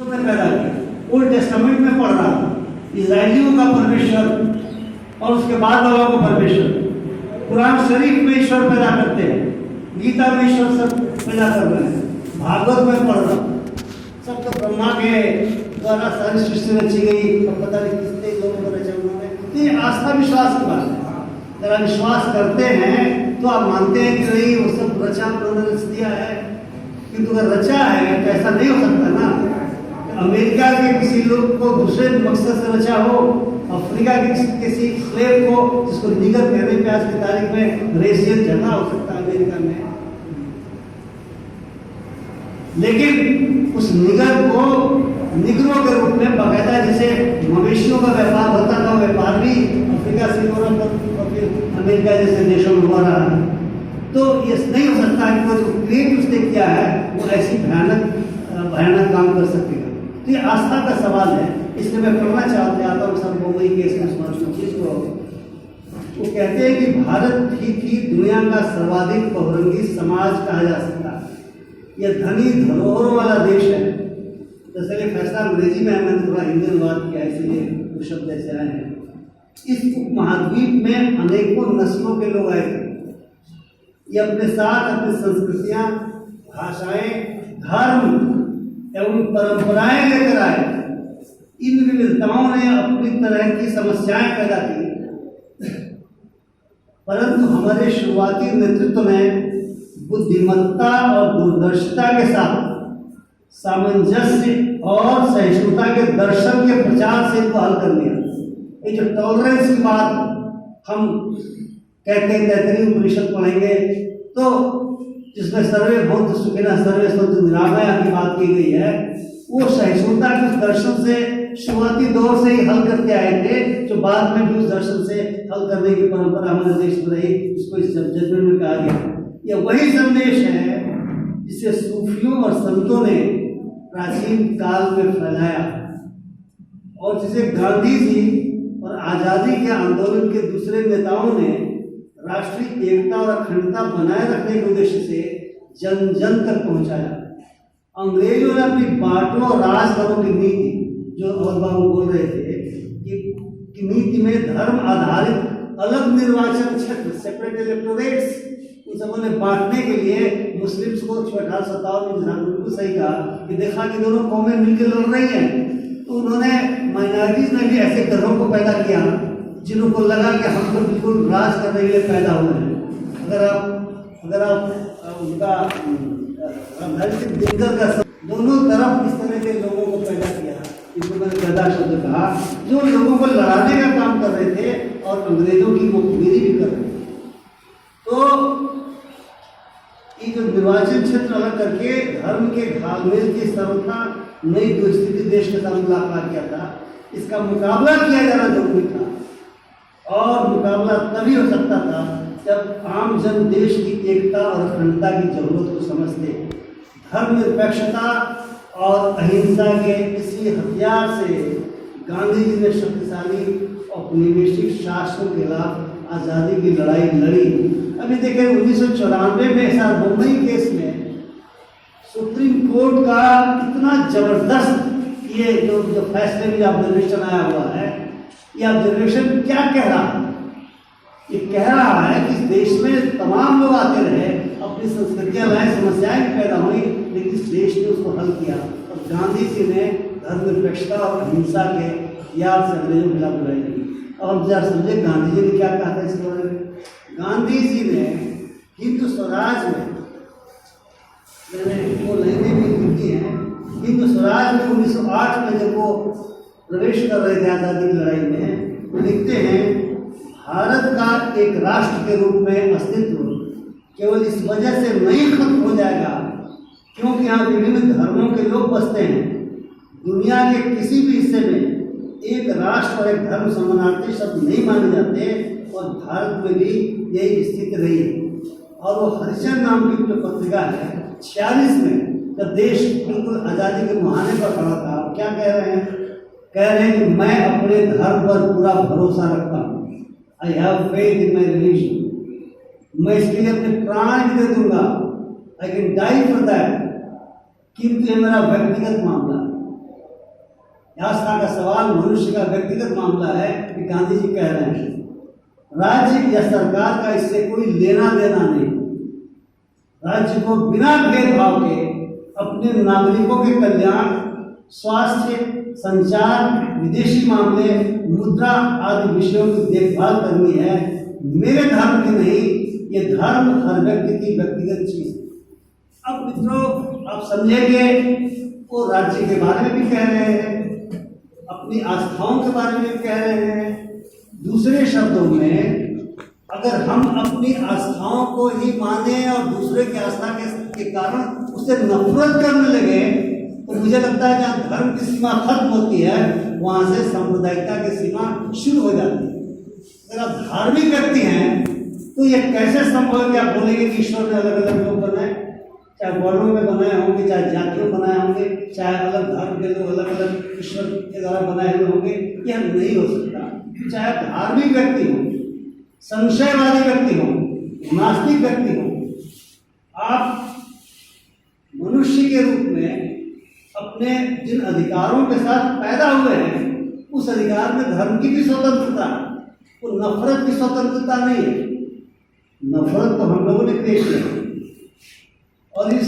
में पैदा किया, ओल्ड टेस्टामेंट में पढ़ रहा था इजराइलियों का परमेश्वर और उसके बाद वालों का परमेश्वर। कुरान शरीफ में ईश्वर पैदा करते हैं, गीता में ईश्वर सब पैदा कर रहे हैं, भागवत में पढ़ रहा हूँ, सब तो ब्रह्मा के द्वारा सारी सृष्टि रची गई और पता नहीं कितने लोगों को रचा उन्होंने। तो ये आस्था विश्वास की बात है। अगर आप विश्वास करते हैं तो आप मानते हैं कि नहीं वो सब रचा उन्होंने रच दिया है, किंतु अगर रचा है तो ऐसा नहीं हो सकता ना। अमेरिका के किसी लोग को दूसरे मकसद से रचा हो, अफ्रीका के किसी स्लेव को जिसको निगर कहने पे आज की तारीख में रेशियल झगड़ा हो सकता है अमेरिका में, लेकिन उस निगर को निगरों के रूप में बाकायदा जैसे मवेशियों का व्यापार होता था, व्यापार भी अफ्रीका से यूरोप और फिर अमेरिका जैसे देशों में हुआ रहा है। तो ये नहीं हो सकता कि वो जो क्रिएट उसने किया है वो ऐसी भयानक काम कर सकेगा। तो ये आस्था का सवाल है, इसलिए मैं पढ़ना चाहता हूँ सब मुंबई के चीज को। वो कहते हैं कि भारत ही दुनिया का सर्वाधिक बहुरंगी समाज कहा जा सकता है। यह धनी धरोहरों वाला देश है। दरअसल फैसला अंग्रेजी में है, मैंने थोड़ा हिंदी अनुवाद किया इसलिए कुछ शब्द ऐसे आए हैं। इस उपमहाद्वीप में अनेकों नस्लों के लोग आए थे। ये अपने साथ अपनी संस्कृतियां, भाषाएं, धर्म एवं परंपराएं लेकर आए। इन विविधताओं ने अपनी तरह की समस्याएं पैदा की, परंतु हमारे शुरुआती नेतृत्व ने बुद्धिमत्ता और दूरदर्शिता के साथ सामंजस्य और सहिष्णुता के दर्शन के प्रचार से इनको हल कर लिया। ये जो टॉलरेंस की बात हम कहते हैं, तैतरीय उपनिषद पढ़ेंगे तो जिसमें सर्वे भूत सुखिनः सर्वे सन्तु निरामया की बात की गई है, वो सहिष्णुता के उस दर्शन से शुरुआती दौर से ही हल करके आए थे, जो बाद में भी उस दर्शन से हल करने की परंपरा हमारे देश में रही, जिसको इस जजमेंट में कहा गया। यह वही संदेश है जिसे सूफियों और संतों ने प्राचीन काल में फैलाया और जिसे गांधी जी और आज़ादी के आंदोलन के दूसरे नेताओं ने राष्ट्रीय एकता और अखंडता बनाए रखने के उद्देश्य से जन जन तक पहुंचाया। अंग्रेजों ने अपनी बांटो और राज करो की नीति, जो अवध बाबू बोल रहे थे कि नीति में धर्म आधारित अलग निर्वाचन क्षेत्र, सेपरेट इलेक्टोरेट्स, उन सबों ने बांटने के लिए मुस्लिम्स को 1857 में बिल्कुल सही कहा कि देखा कि दोनों कौमें मिलकर लड़ रही हैं, तो उन्होंने माइनॉरिटीज में भी ऐसे ग्रहों को पैदा किया जिनको लगा कि हम तो बिल्कुल राज करने के लिए पैदा हुए हैं। अगर आप उनका दिनकर का दोनों तरफ इस तरह के लोगों को पैदा किया, इनको मैंने पैदा शब्द कहा, जो लोगों को लड़ाने का काम कर रहे थे और अंग्रेजों की मुखबिरी भी कर रहे थे। तो ये जो निर्वाचन क्षेत्र अलग करके धर्म के घालमेल की सर्वथा नई जो स्थिति देश के सामने ला किया था, इसका मुकाबला किया जाना जरूरी था। और मुकाबला तभी हो सकता था जब आम जन देश की एकता और अखंडता की जरूरत को समझते, धर्मनिरपेक्षता और अहिंसा के किसी हथियार से गांधी जी ने शक्तिशाली औपनिवेशिक शासकों के खिलाफ आज़ादी की लड़ाई लड़ी। अभी देखें 1994 में ऐसा मुंबई केस में सुप्रीम कोर्ट का इतना जबरदस्त ये जो फैसले में ऑब्जर्वेशन आया हुआ है, ये ऑब्जर्वेशन क्या कह रहा है? ये कह रहा है कि इस देश में तमाम लोग आते रहे, अपनी संस्कृतियां लाए, समस्याएं पैदा हुई, लेकिन इस देश ने उसको हल किया। और गांधी जी ने धर्मनिरपेक्षता और अहिंसा के याद से अंग्रेजों के खिलाफ लड़ाई की। अब हम जरा समझे गांधी जी ने क्या कहा था इसके बारे में। गांधी जी ने हिंदू स्वराज में, मैंने वो लाइनें भी लिखी हैं, हिंदू स्वराज में 1908 में जब वो प्रवेश कर रहे थे आज़ादी की लड़ाई में, वो लिखते हैं, भारत का एक राष्ट्र के रूप में अस्तित्व केवल इस वजह से नहीं खत्म हो जाएगा क्योंकि यहाँ विभिन्न धर्मों के लोग बसते हैं। दुनिया के किसी भी हिस्से में एक राष्ट्र और एक धर्म समानार्थी शब्द नहीं माने जाते और भारत में भी यही स्थिति रही है। और वो हरिचंद नाम की जो पत्रिका है 46 में जब देश बिल्कुल आज़ादी के मुहाने पर खड़ा था, क्या कह रहे हैं? कह रहे हैं कि मैं अपने धर्म पर पूरा भरोसा रखता हूँ, I have faith in my religion, मैं इसके लिए अपने प्राण भी दे दूंगा, I can die for that, किंतु ये मेरा व्यक्तिगत मामला, आस्था का सवाल मनुष्य का व्यक्तिगत मामला है कि गांधी जी कह रहे हैं राज्य या सरकार का इससे कोई लेना देना नहीं। राज्य को बिना भेदभाव के अपने नागरिकों के कल्याण, स्वास्थ्य, संचार, विदेशी मामले, मुद्रा आदि विषयों की देखभाल करनी है। मेरे धर्म की नहीं, ये धर्म हर व्यक्ति की व्यक्तिगत चीज है। अब मित्रों, आप समझेंगे वो राज्य के बारे में भी कह रहे हैं, अपनी आस्थाओं के बारे में भी कह रहे हैं। दूसरे शब्दों में, अगर हम अपनी आस्थाओं को ही माने और दूसरे की आस्था के कारण उससे नफरत करने लगे, तो मुझे लगता है जहाँ धर्म की सीमा खत्म होती है वहां से सांप्रदायिकता की सीमा शुरू हो जाती है। अगर आप धार्मिक व्यक्ति हैं तो ये कैसे संभव है कि आप बोलेंगे कि ईश्वर ने अलग अलग लोग बनाए, चाहे वर्णों में बनाए होंगे, चाहे जातियों बनाए होंगे, चाहे अलग धर्म के लोग अलग अलग ईश्वर के द्वारा बनाए हुए होंगे, यह नहीं हो सकता। चाहे धार्मिक व्यक्ति हो, संशयवादी व्यक्ति हो, नास्तिक व्यक्ति हो, आप मनुष्य के रूप में अपने जिन अधिकारों के साथ पैदा हुए हैं उस अधिकार में धर्म की भी स्वतंत्रता है, वो नफरत की स्वतंत्रता नहीं है। नफरत तो हम लोगों ने पेश की और इस